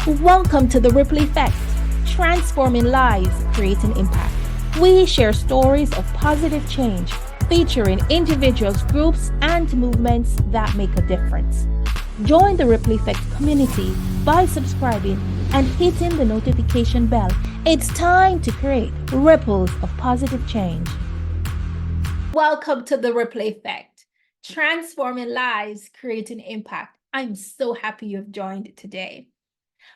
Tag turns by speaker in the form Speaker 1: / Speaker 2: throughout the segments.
Speaker 1: Welcome to the Ripple Effect, transforming lives, creating impact. We share stories of positive change, featuring individuals, groups, and movements that make a difference. Join the Ripple Effect community by subscribing and hitting the notification bell. It's time to create ripples of positive change. Welcome to the Ripple Effect, transforming lives, creating impact. I'm so happy you've joined today.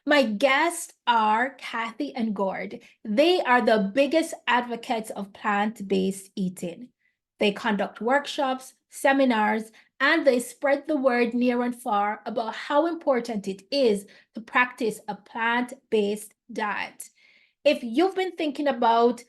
Speaker 1: My guests are Kathy and Gord. They are the biggest advocates of plant-based eating. They conduct workshops, seminars, and they spread the word near and far about how important it is to practice a plant-based diet. If you've been thinking about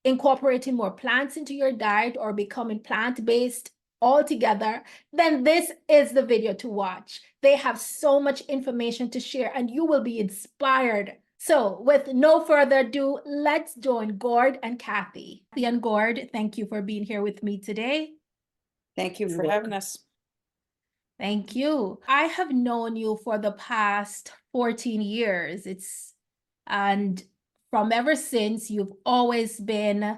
Speaker 1: incorporating more plants into your diet or becoming plant-based altogether, then this is the video to watch. They have so much information to share and you will be inspired. So with no further ado, let's join Gord and Kathy. Kathy and Gord, thank you for being here with me today.
Speaker 2: Thank you for having us.
Speaker 1: Thank you. I have known you for the past 14 years. And from ever since, you've always been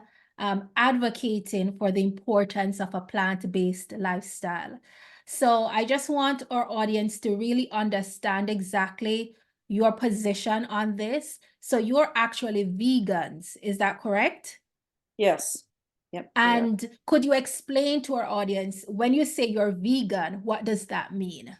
Speaker 1: advocating for the importance of a plant-based lifestyle. So I just want our audience to really understand exactly your position on this. So you're actually vegans, is that correct?
Speaker 2: Yes. Yep.
Speaker 1: And could you explain to our audience, when you say you're vegan, what does that mean?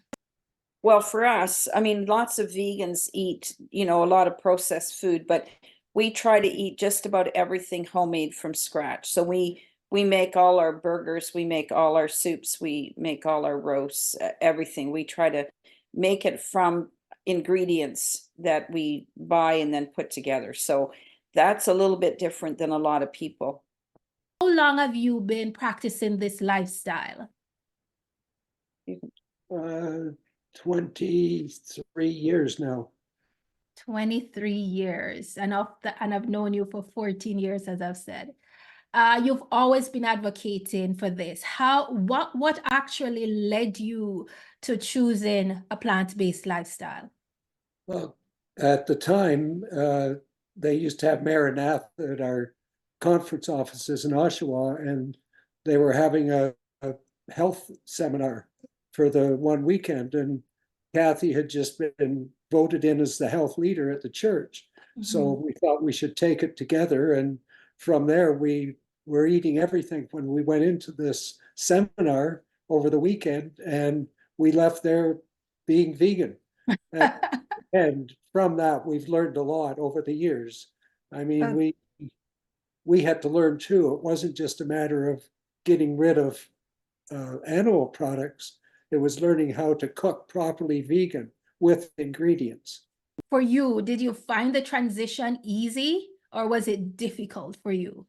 Speaker 2: Well, for us, I mean, lots of vegans eat, a lot of processed food, but we try to eat just about everything homemade from scratch. So we make all our burgers, we make all our soups, we make all our roasts, everything. We try to make it from ingredients that we buy and then put together. So that's a little bit different than a lot of people.
Speaker 1: How long have you been practicing this lifestyle?
Speaker 3: 23 years now.
Speaker 1: 23 years, and I've known you for 14 years, as I've said. You've always been advocating for this. What actually led you to choosing a plant-based lifestyle?
Speaker 3: Well, at the time, they used to have Maranatha at our conference offices in Oshawa, and they were having a health seminar for the one weekend. And Kathy had just been voted in as the health leader at the church. Mm-hmm. So we thought we should take it together. And from there, we were eating everything when we went into this seminar over the weekend, and we left there being vegan. And from that, we've learned a lot over the years. I mean, we had to learn too. It wasn't just a matter of getting rid of animal products. It was learning how to cook properly vegan with ingredients.
Speaker 1: For you, did you find the transition easy or was it difficult for you?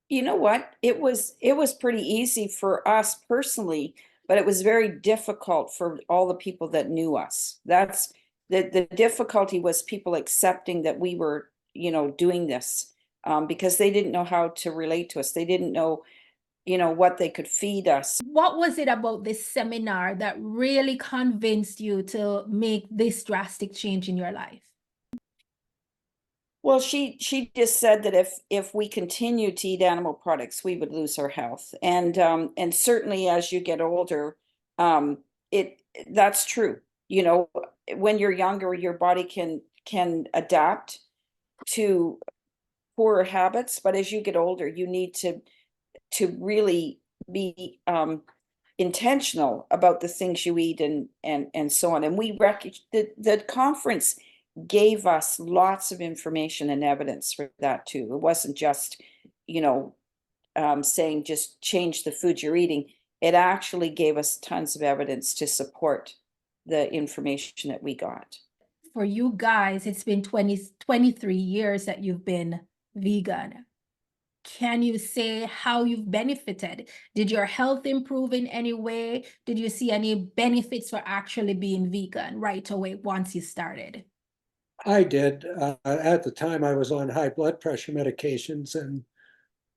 Speaker 2: You know what? It was pretty easy for us personally, but it was very difficult for all the people that knew us. That's the difficulty was people accepting that we were, doing this because they didn't know how to relate to us. They didn't know, what they could feed us.
Speaker 1: What was it about this seminar that really convinced you to make this drastic change in your life?
Speaker 2: Well, she just said that if we continued to eat animal products, we would lose our health, and certainly as you get older, that's true. When you're younger, your body can adapt to poorer habits, but as you get older, you need to really be intentional about the things you eat and so on. And we the conference gave us lots of information and evidence for that too. It wasn't just, saying just change the food you're eating. It actually gave us tons of evidence to support the information that we got.
Speaker 1: For you guys, it's been 23 years that you've been vegan. Can you say how you've benefited? Did your health improve in any way? Did you see any benefits for actually being vegan right away once you started?
Speaker 3: I did. At the time, I was on high blood pressure medications, and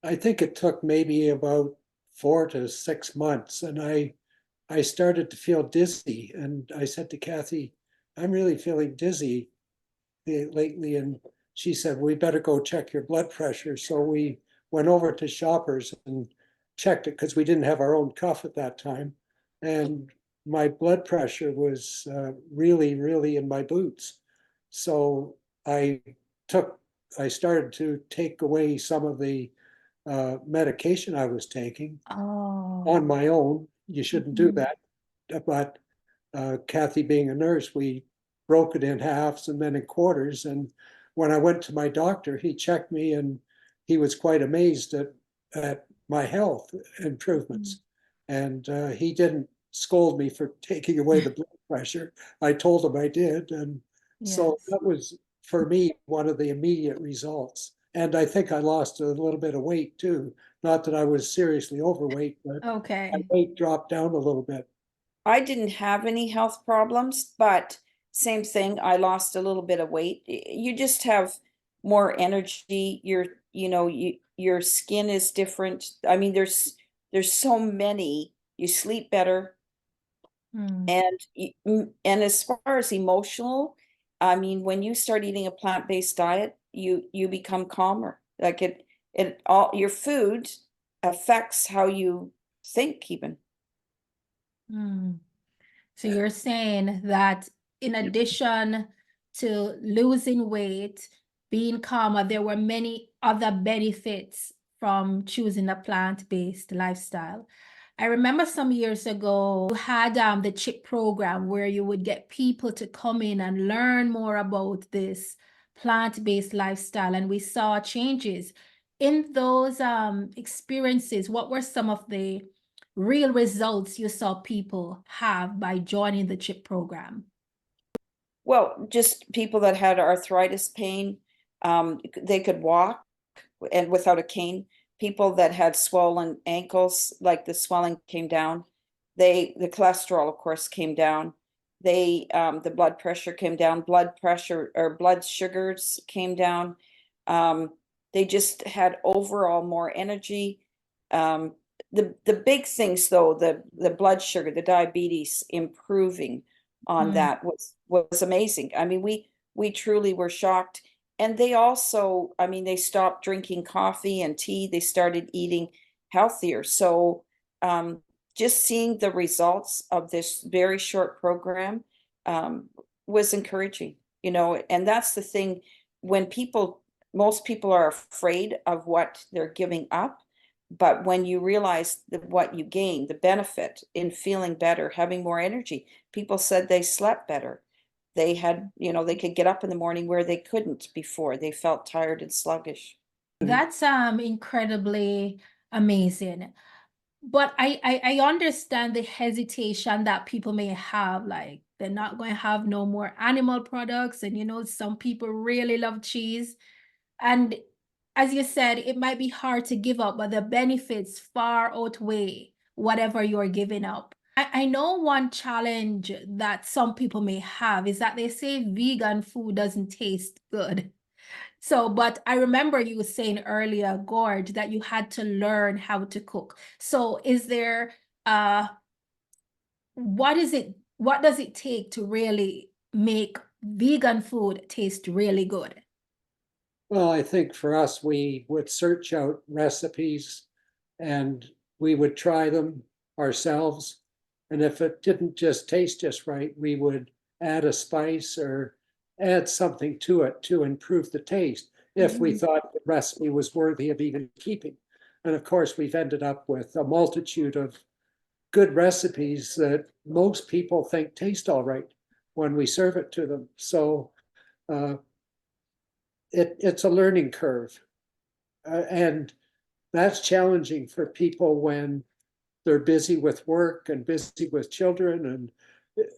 Speaker 3: I think it took maybe about 4 to 6 months. And I started to feel dizzy. And I said to Kathy, I'm really feeling dizzy. lately, and she said, we better go check your blood pressure. So we went over to Shoppers and checked it because we didn't have our own cuff at that time. And my blood pressure was really, really in my boots. So I started to take away some of the medication I was taking on my own. You shouldn't do that. But Kathy being a nurse, we broke it in halves and then in quarters. And when I went to my doctor, he checked me and he was quite amazed at my health improvements. And he didn't scold me for taking away the blood pressure. I told him I did. And so
Speaker 1: Yes.
Speaker 3: that was, for me, one of the immediate results. And I think I lost a little bit of weight too. Not that I was seriously overweight, but my
Speaker 1: Okay.
Speaker 3: weight dropped down a little bit.
Speaker 2: I didn't have any health problems, but same thing, I lost a little bit of weight. You just have more energy. Your skin is different. I mean, there's so many. You sleep better. And as far as emotional, I mean, when you start eating a plant-based diet, you become calmer. Like it all your food affects how you think even.
Speaker 1: So you're saying that in addition to losing weight, being calmer, there were many other benefits from choosing a plant-based lifestyle. I remember some years ago, you had the CHIP program where you would get people to come in and learn more about this plant-based lifestyle, and we saw changes. In those experiences, what were some of the real results you saw people have by joining the CHIP program?
Speaker 2: Well, just people that had arthritis pain, they could walk and without a cane. People that had swollen ankles, like the swelling came down. The cholesterol, of course, came down. The blood pressure came down. Blood pressure or blood sugars came down. They just had overall more energy. The big things though, the blood sugar, the diabetes improving on that was amazing. I mean, we truly were shocked. And they also, I mean, they stopped drinking coffee and tea. They started eating healthier. So just seeing the results of this very short program was encouraging, and that's the thing when most people are afraid of what they're giving up. But when you realize that what you gain, the benefit in feeling better, having more energy, people said they slept better. They had, they could get up in the morning where they couldn't before. They felt tired and sluggish.
Speaker 1: That's incredibly amazing. But I understand the hesitation that people may have, like they're not going to have no more animal products. And some people really love cheese. And as you said, it might be hard to give up, but the benefits far outweigh whatever you're giving up. I know one challenge that some people may have is that they say vegan food doesn't taste good. So, but I remember you saying earlier, Gord, that you had to learn how to cook. So is there, what does it take to really make vegan food taste really good?
Speaker 3: Well, I think for us, we would search out recipes and we would try them ourselves. And if it didn't just taste just right, we would add a spice or add something to it to improve the taste if we thought the recipe was worthy of even keeping. And of course, we've ended up with a multitude of good recipes that most people think taste all right when we serve it to them. So it's a learning curve. And that's challenging for people when they're busy with work and busy with children, and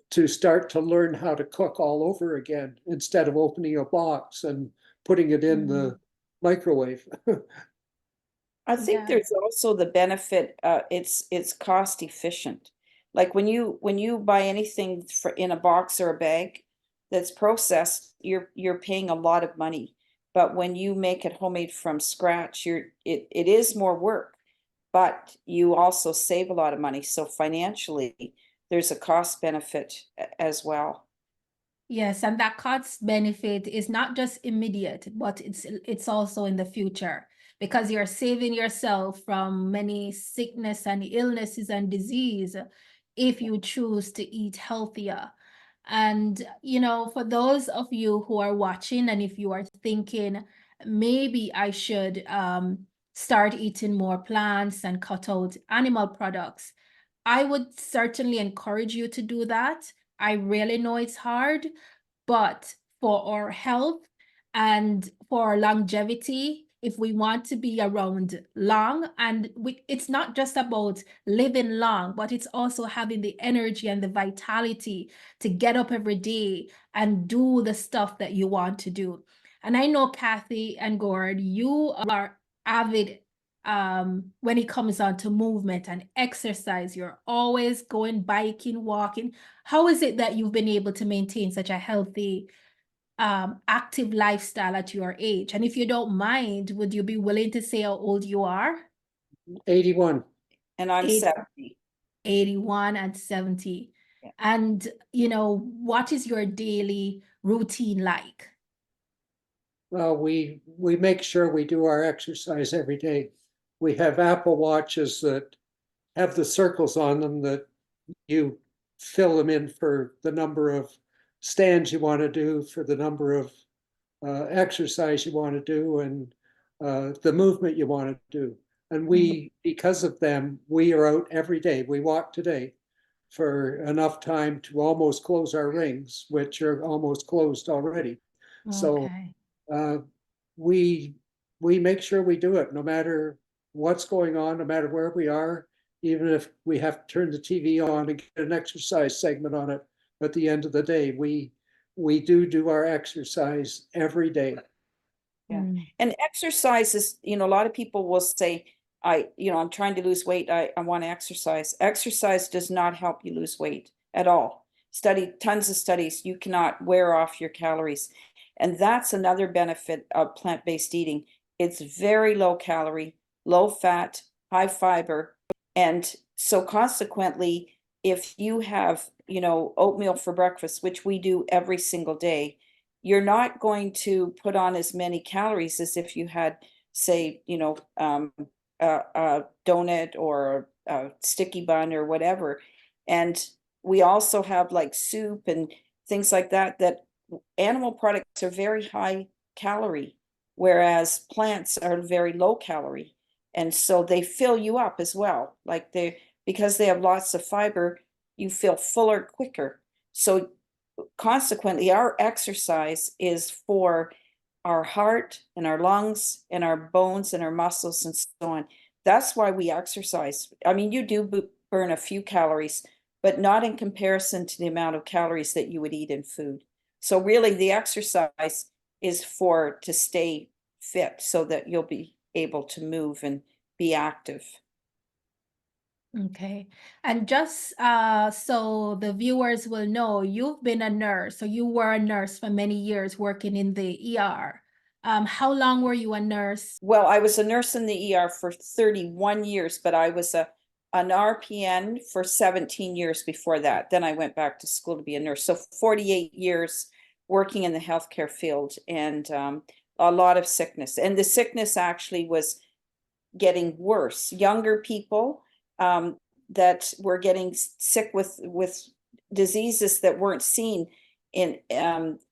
Speaker 3: to start to learn how to cook all over again instead of opening a box and putting it in the microwave.
Speaker 2: I think there's also the benefit, it's cost efficient. Like when you buy anything in a box or a bag that's processed, you're paying a lot of money. But when you make it homemade from scratch, it is more work, but you also save a lot of money. So financially, there's a cost benefit as well.
Speaker 1: Yes, and that cost benefit is not just immediate, but it's also in the future, because you're saving yourself from many sickness and illnesses and disease if you choose to eat healthier. And, for those of you who are watching, and if you are thinking, maybe I should start eating more plants and cut out animal products, I would certainly encourage you to do that. I really know it's hard, but for our health and for our longevity, if we want to be around long, and it's not just about living long, but it's also having the energy and the vitality to get up every day and do the stuff that you want to do. And I know, Kathy and Gord, you are avid when it comes on to movement and exercise. You're always going biking, walking. How is it that you've been able to maintain such a healthy, active lifestyle at your age? And if you don't mind, would you be willing to say how old you are?
Speaker 3: 81.
Speaker 2: And I'm 70.
Speaker 1: 81 and 70.
Speaker 2: Yeah.
Speaker 1: And, what is your daily routine like?
Speaker 3: Well, we make sure we do our exercise every day. We have Apple Watches that have the circles on them that you fill them in for the number of stands you want to do, for the number of exercise you want to do, and the movement you want to do. And because of them, we are out every day. We walk today for enough time to almost close our rings, which are almost closed already. So
Speaker 1: Okay.
Speaker 3: we make sure we do it no matter what's going on, no matter where we are, even if we have to turn the TV on and get an exercise segment on it at the end of the day. We do our exercise every day.
Speaker 2: Yeah. And exercise is, a lot of people will say, I'm trying to lose weight. I want to exercise. Exercise does not help you lose weight at all. Tons of studies, you cannot wear off your calories. And that's another benefit of plant-based eating. It's very low calorie, low fat, high fiber. And so consequently, if you have, oatmeal for breakfast, which we do every single day, you're not going to put on as many calories as if you had, say, a donut or a sticky bun or whatever. And we also have like soup and things like that, that animal products are very high calorie, whereas plants are very low calorie. And so they fill you up as well. Because they have lots of fiber, you feel fuller quicker. So consequently, our exercise is for our heart and our lungs and our bones and our muscles and so on. That's why we exercise. I mean, you do burn a few calories, but not in comparison to the amount of calories that you would eat in food. So really the exercise is to stay fit so that you'll be able to move and be active.
Speaker 1: Okay. And just so the viewers will know, you've been a nurse. So you were a nurse for many years working in the ER. How long were you a nurse?
Speaker 2: Well, I was a nurse in the ER for 31 years, but I was an RPN for 17 years before that. Then I went back to school to be a nurse. So 48 years working in the healthcare field, and a lot of sickness. And the sickness actually was getting worse. Younger people that were getting sick with diseases that weren't seen in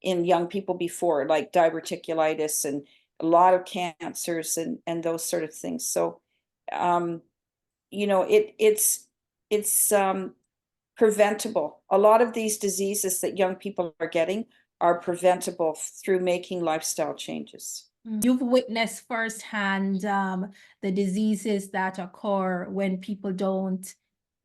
Speaker 2: young people before, like diverticulitis and a lot of cancers and those sort of things. So it's preventable. A lot of these diseases that young people are getting are preventable through making lifestyle changes.
Speaker 1: You've witnessed firsthand the diseases that occur when people don't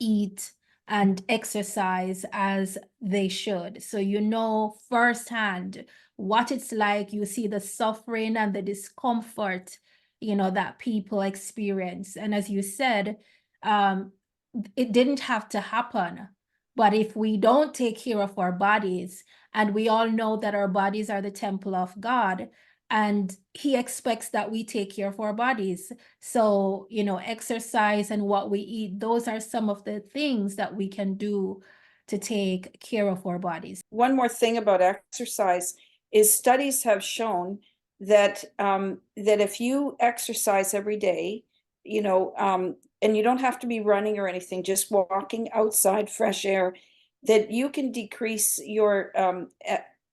Speaker 1: eat and exercise as they should. So you know firsthand what it's like. You see the suffering and the discomfort, that people experience. And as you said, it didn't have to happen. But if we don't take care of our bodies, and we all know that our bodies are the temple of God, and he expects that we take care of our bodies. So, exercise and what we eat, those are some of the things that we can do to take care of our bodies.
Speaker 2: One more thing about exercise is studies have shown that that if you exercise every day, and you don't have to be running or anything, just walking outside, fresh air, that you can decrease your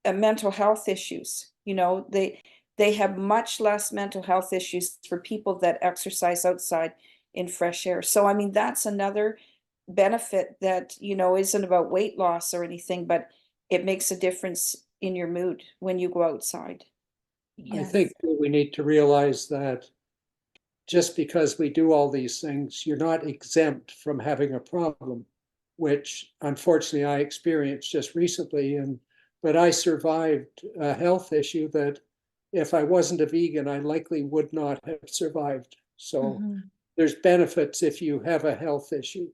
Speaker 2: mental health issues. They have much less mental health issues for people that exercise outside in fresh air. So, I mean, that's another benefit that, isn't about weight loss or anything, but it makes a difference in your mood when you go outside.
Speaker 3: I think we need to realize that just because we do all these things, you're not exempt from having a problem, which unfortunately I experienced just recently. But I survived a health issue that if I wasn't a vegan, I likely would not have survived. So there's benefits if you have a health issue.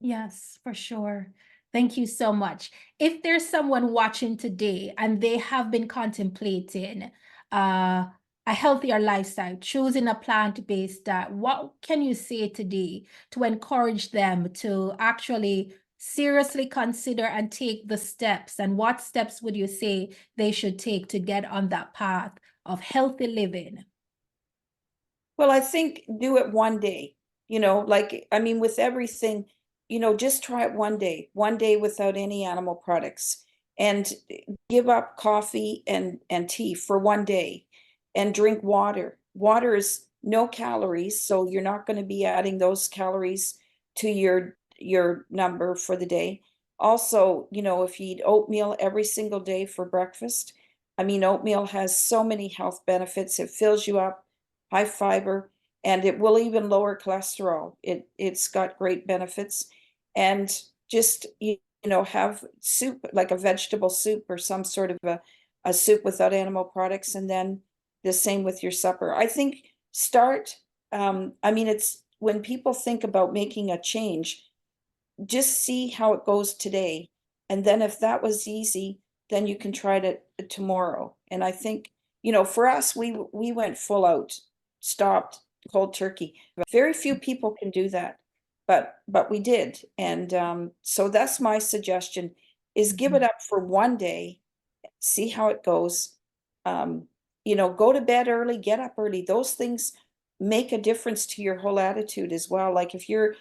Speaker 1: Yes, for sure. Thank you so much. If there's someone watching today and they have been contemplating a healthier lifestyle, choosing a plant-based diet, what can you say today to encourage them to actually seriously consider and take the steps? And what steps would you say they should take to get on that path of healthy living?
Speaker 2: Well, I think do it one day, with everything, just try it one day without any animal products, and give up coffee and tea for one day, and drink water. Water is no calories, so you're not going to be adding those calories to your number for the day. Also, if you eat oatmeal every single day for breakfast, oatmeal has so many health benefits. It fills you up, high fiber, and it will even lower cholesterol. It's got great benefits. And just, have soup, like a vegetable soup or some sort of a soup without animal products, and then the same with your supper. I think it's when people think about making a change, just see how it goes today. And then if that was easy, then you can try it tomorrow. And I think, for us, we went full out, stopped cold turkey. Very few people can do that, but we did. And so that's my suggestion, is give it up for one day, see how it goes. Go to bed early, get up early. Those things make a difference to your whole attitude as well. Like if you're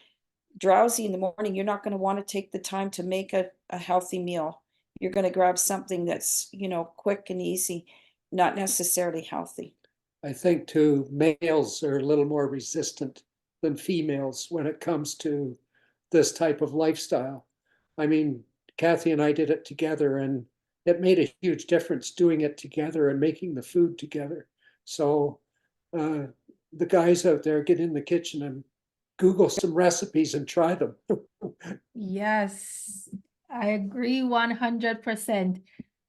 Speaker 2: drowsy in the morning, you're not going to want to take the time to make a healthy meal. You're going to grab something that's, quick and easy, not necessarily healthy.
Speaker 3: I think too, males are a little more resistant than females when it comes to this type of lifestyle. I mean, Kathy and I did it together, and it made a huge difference doing it together and making the food together. So the guys out there, get in the kitchen and Google some recipes and try them.
Speaker 1: Yes, I agree 100%.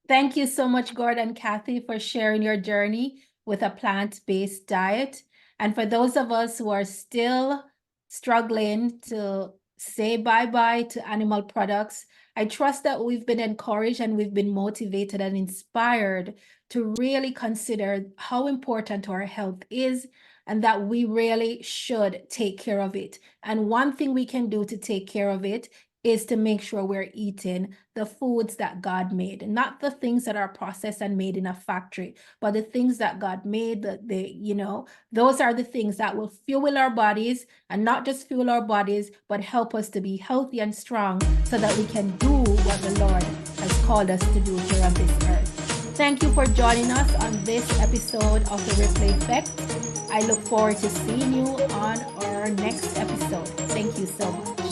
Speaker 1: Thank you so much, Gord and Kathy, for sharing your journey with a plant-based diet. And for those of us who are still struggling to say bye-bye to animal products, I trust that we've been encouraged and we've been motivated and inspired to really consider how important our health is, and that we really should take care of it. And one thing we can do to take care of it is to make sure we're eating the foods that God made, not the things that are processed and made in a factory, but the things that God made, those are the things that will fuel our bodies, and not just fuel our bodies, but help us to be healthy and strong so that we can do what the Lord has called us to do here on this earth. Thank you for joining us on this episode of The Replay Effect. I look forward to seeing you on our next episode. Thank you so much.